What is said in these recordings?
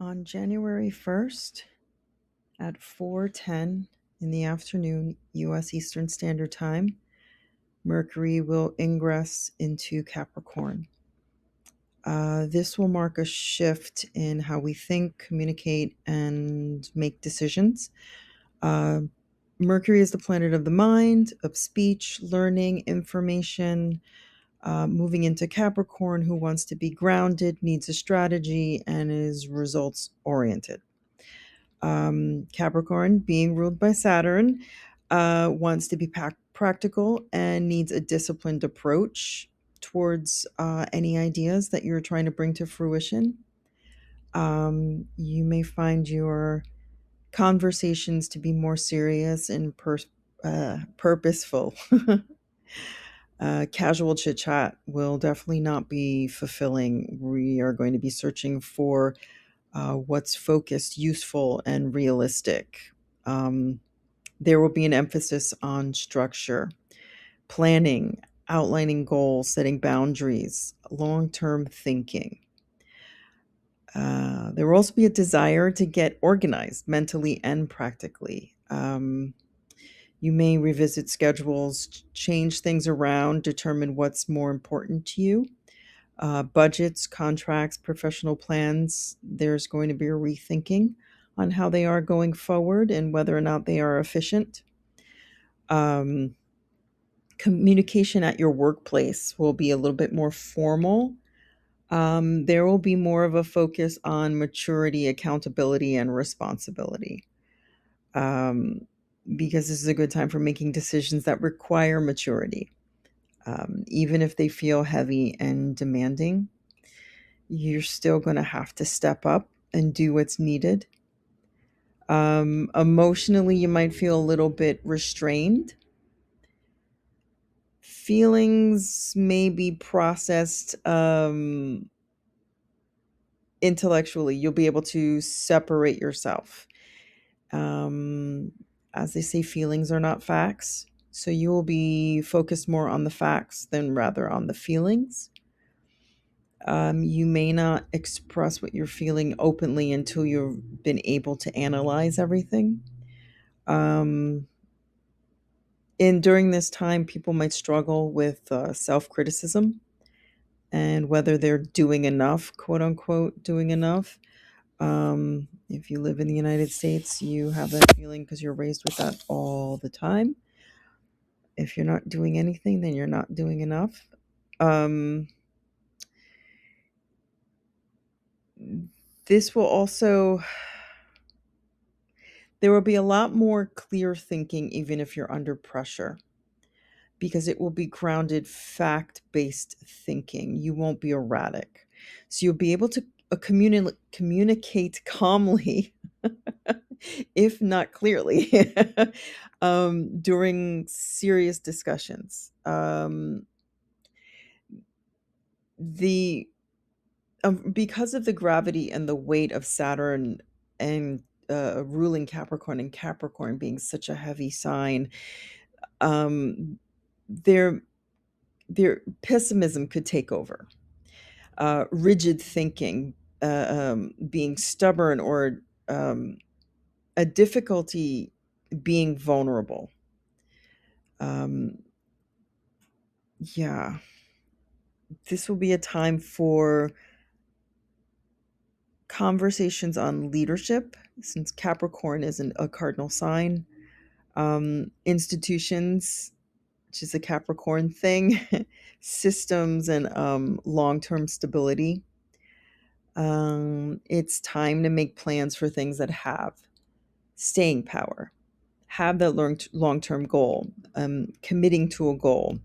On January 1st at 4:10 in the afternoon, U.S. Eastern Standard Time, Mercury will ingress into Capricorn. This will mark a shift in how we think, communicate, and make decisions. Uh, Mercury is the planet of the mind, of speech, learning, information. Moving into Capricorn, who wants to be grounded, needs a strategy, and is results oriented. Capricorn, being ruled by Saturn, wants to be practical and needs a disciplined approach towards any ideas that you're trying to bring to fruition. You may find your conversations to be more serious and purposeful. Casual chit chat will definitely not be fulfilling. We are going to be searching for what's focused, useful, and realistic. There will be an emphasis on structure, planning, outlining goals, setting boundaries, long term thinking. There will also be a desire to get organized mentally and practically. You may revisit schedules, change things around, determine what's more important to you. Budgets, contracts, professional plans, there's going to be a rethinking on how they are going forward and whether or not they are efficient. Um, Communication at your workplace will be a little bit more formal. There will be more of a focus on maturity, accountability, and responsibility. Um, because this is a good time for making decisions that require maturity. Even if they feel heavy and demanding, you're still going to have to step up and do what's needed. Emotionally, you might feel a little bit restrained. Feelings may be processed intellectually. You'll be able to separate yourself. Um, as they say, feelings are not facts. So you will be focused more on the facts than rather on the feelings. You may not express what you're feeling openly until you've been able to analyze everything. Um, and during this time, people might struggle with self criticism and whether they're doing enough, quote unquote, doing enough. If you live in the United States, you have that feeling because you're raised with that all the time. If you're not doing anything, then you're not doing enough. Um, this will also, there will be a lot more clear thinking, even if you're under pressure, because it will be grounded, fact based thinking. You won't be erratic. So you'll be able to communicate calmly, if not clearly, during serious discussions. The Because of the gravity and the weight of Saturn and ruling Capricorn, and Capricorn being such a heavy sign, um, their pessimism could take over. Rigid thinking, being stubborn, or a difficulty being vulnerable. Um, yeah, this will be a time for conversations on leadership, since Capricorn isn't a cardinal sign. Institutions, which is a Capricorn thing, systems, and long term stability. It's time to make plans for things that have staying power, have that long term goal, committing to a goal,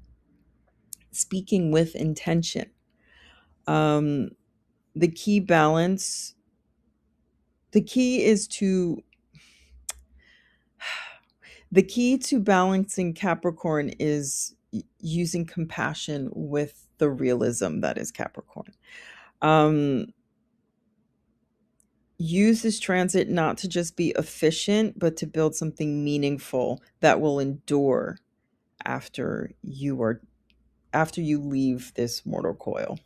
speaking with intention. Um, the key balance, the key is to, the key to balancing Capricorn is using compassion with the realism that is Capricorn. Um, Use this transit not to just be efficient, but to build something meaningful that will endure after you leave this mortal coil.